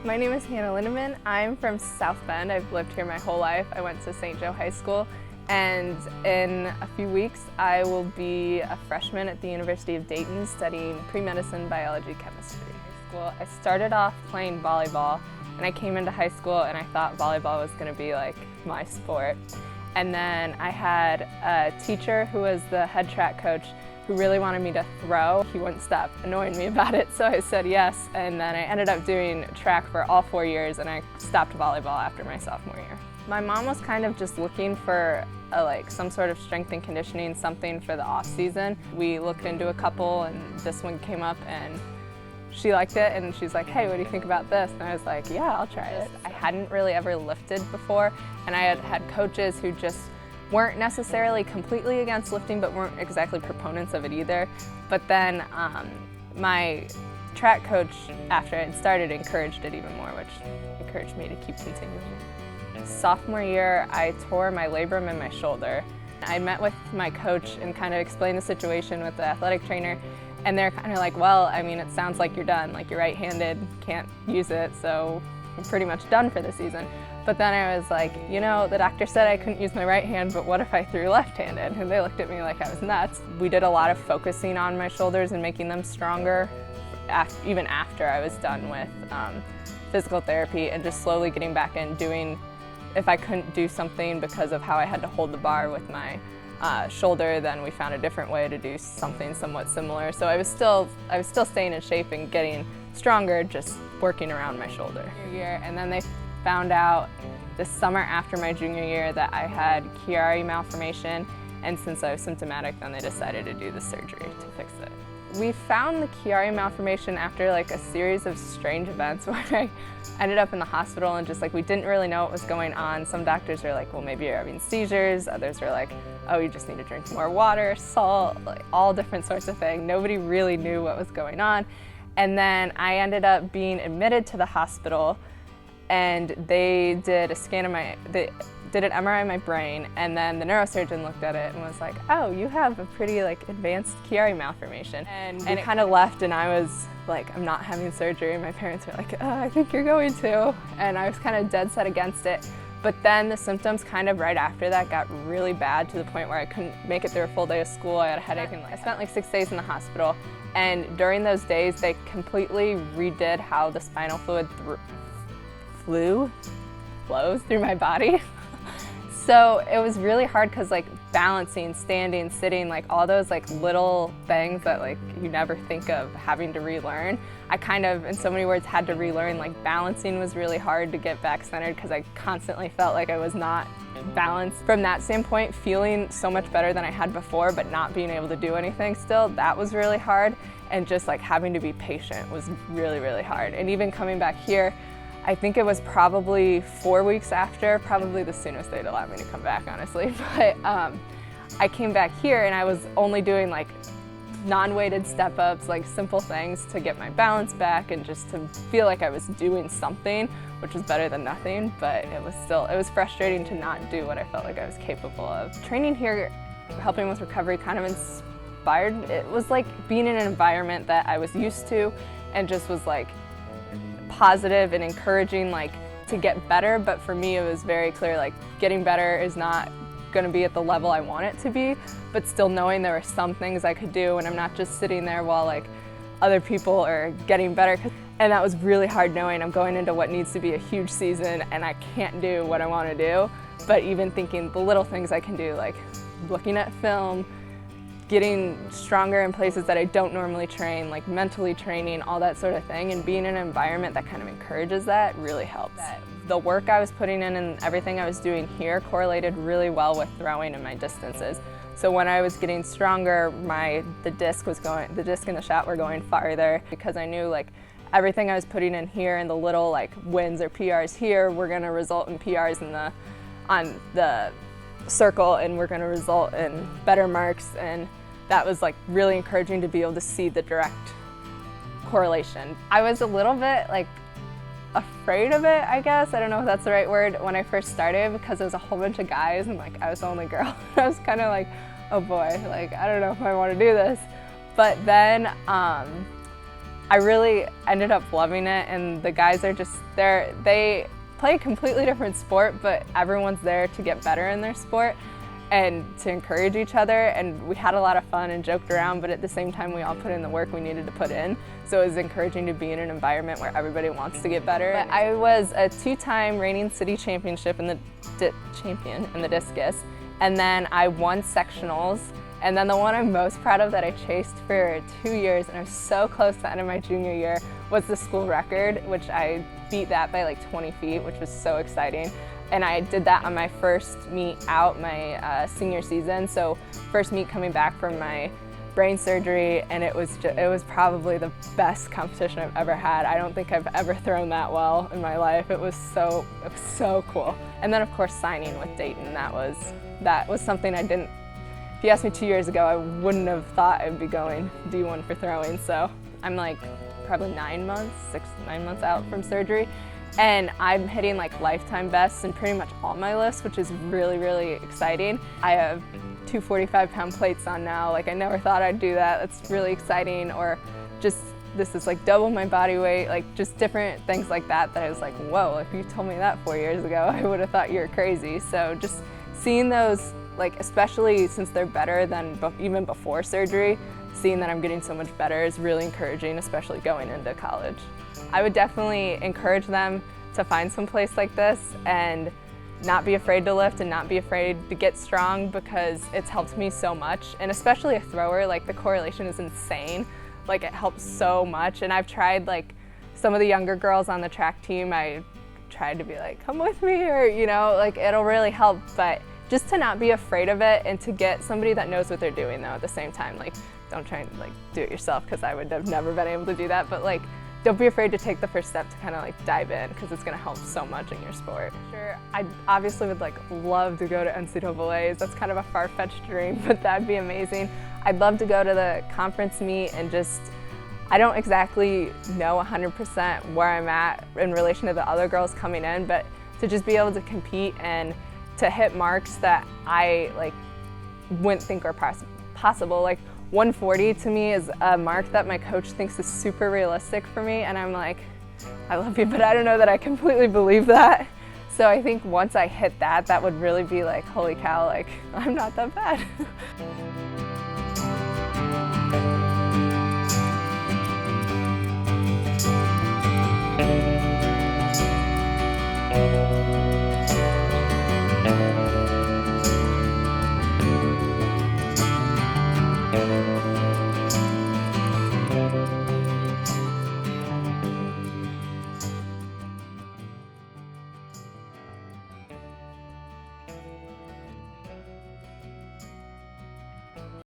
My name is Hannah Lindeman. I'm from South Bend. I've lived here my whole life. I went to St. Joe High School, and in a few weeks I will be a freshman at the University of Dayton studying pre-medicine, biology, chemistry. I started off playing volleyball, and I came into high school and I thought volleyball was going to be like my sport. And then I had a teacher who was the head track coach who really wanted me to throw. He wouldn't stop annoying me about it, so I said yes, and then I ended up doing track for all 4 years, and I stopped volleyball after my sophomore year. My mom was kind of just looking for some sort of strength and conditioning, something for the off season. We looked into a couple, and this one came up, and she liked it, and she's like, hey, what do you think about this? And I was like, yeah, I'll try it. I hadn't really ever lifted before, and I had had coaches who just weren't necessarily completely against lifting, but weren't exactly proponents of it either. But then my track coach, after it started, encouraged it even more, which encouraged me to keep continuing. Sophomore year, I tore my labrum in my shoulder. I met with my coach and kind of explained the situation with the athletic trainer, and they're kind of like, well, I mean, it sounds like you're done. Like, you're right-handed, can't use it, so I'm pretty much done for the season. But then I was like, you know, the doctor said I couldn't use my right hand, but what if I threw left-handed? And they looked at me like I was nuts. We did a lot of focusing on my shoulders and making them stronger, even after I was done with physical therapy, and just slowly getting back in doing, if I couldn't do something because of how I had to hold the bar with my shoulder, then we found a different way to do something somewhat similar. So I was still staying in shape and getting stronger, just working around my shoulder. And then they found out this summer after my junior year that I had Chiari malformation, and since I was symptomatic, then they decided to do the surgery to fix it. We found the Chiari malformation after like a series of strange events where I ended up in the hospital, and just like we didn't really know what was going on. Some doctors were like, well, maybe you're having seizures. Others were like, oh, you just need to drink more water, salt, like all different sorts of things. Nobody really knew what was going on. And then I ended up being admitted to the hospital, and they did a scan of they did an MRI of my brain, and then the neurosurgeon looked at it and was like, oh, you have a pretty advanced Chiari malformation. And it kind of left, and I was like, I'm not having surgery. And my parents were like, oh, I think you're going to. And I was kind of dead set against it. But then the symptoms kind of right after that got really bad, to the point where I couldn't make it through a full day of school. I had a headache, and I spent 6 days in the hospital. And during those days, they completely redid how the spinal fluid flows through my body. So it was really hard, because balancing, standing, sitting, all those little things that you never think of having to relearn, I kind of, in so many words, had to relearn. Balancing was really hard to get back centered, because I constantly felt like I was not balanced. From that standpoint, feeling so much better than I had before, but not being able to do anything still, that was really hard. And just having to be patient was really, really hard. And even coming back here, I think it was probably 4 weeks after, probably the soonest they'd allow me to come back, honestly. But I came back here, and I was only doing non-weighted step-ups, simple things to get my balance back and just to feel like I was doing something, which was better than nothing. But it was frustrating to not do what I felt like I was capable of. Training here, helping with recovery, kind of inspired. It was like being in an environment that I was used to, and just was positive and encouraging to get better. But for me, it was very clear getting better is not going to be at the level I want it to be, but still knowing there were some things I could do, and I'm not just sitting there while other people are getting better. And that was really hard, knowing I'm going into what needs to be a huge season and I can't do what I want to do. But even thinking the little things I can do, looking at film, getting stronger in places that I don't normally train, mentally training, all that sort of thing, and being in an environment that kind of encourages that really helps. The work I was putting in and everything I was doing here correlated really well with throwing and my distances. So when I was getting stronger, the disc and the shot were going farther, because I knew everything I was putting in here and the little wins or PRs here were going to result in PRs on the circle, and we're going to result in better marks. And that was really encouraging to be able to see the direct correlation. I was a little bit afraid of it, I guess. I don't know if that's the right word, when I first started, because there was a whole bunch of guys and I was the only girl. I was kind of oh boy, I don't know if I want to do this. But then I really ended up loving it, and the guys are just they play a completely different sport, but everyone's there to get better in their sport and to encourage each other, and we had a lot of fun and joked around, but at the same time we all put in the work we needed to put in, so it was encouraging to be in an environment where everybody wants to get better. But I was a two-time reigning city championship in the champion in the discus, and then I won sectionals, and then the one I'm most proud of that I chased for 2 years, and I was so close to the end of my junior year, was the school record, which I beat that by like 20 feet, which was so exciting. And I did that on my first meet out my senior season, so first meet coming back from my brain surgery, and it was probably the best competition I've ever had. I don't think I've ever thrown that well in my life. It was so cool. And then of course signing with Dayton, that was something I didn't, if you asked me 2 years ago, I wouldn't have thought I'd be going D1 for throwing. So I'm like probably 9 months out from surgery. And I'm hitting like lifetime bests in pretty much all my lifts, which is really, really exciting. I have 2 45-pound plates on now. Like I never thought I'd do that. That's really exciting. Or just, this is like double my body weight, like just different things like that I was like, whoa, if you told me that 4 years ago, I would have thought you were crazy. So just seeing those, like especially since they're better than even before surgery, seeing that I'm getting so much better is really encouraging, especially going into college. I would definitely encourage them to find some place like this and not be afraid to lift and not be afraid to get strong, because it's helped me so much. And especially a thrower, like the correlation is insane. Like it helps so much. And I've tried, like some of the younger girls on the track team, I tried to be like, come with me, or you know, like it'll really help. But just to not be afraid of it and to get somebody that knows what they're doing though at the same time. Like don't try and like do it yourself, because I would have never been able to do that, but like don't be afraid to take the first step to kind of like dive in, because it's going to help so much in your sport. Sure, I obviously would like love to go to NCAAs. That's kind of a far-fetched dream, but that'd be amazing. I'd love to go to the conference meet and just, I don't exactly know 100% where I'm at in relation to the other girls coming in, but to just be able to compete and to hit marks that I like wouldn't think are possible. Like 140 to me is a mark that my coach thinks is super realistic for me, and I'm like, I love you, but I don't know that I completely believe that. So I think once I hit that, that would really be like, holy cow, like I'm not that bad.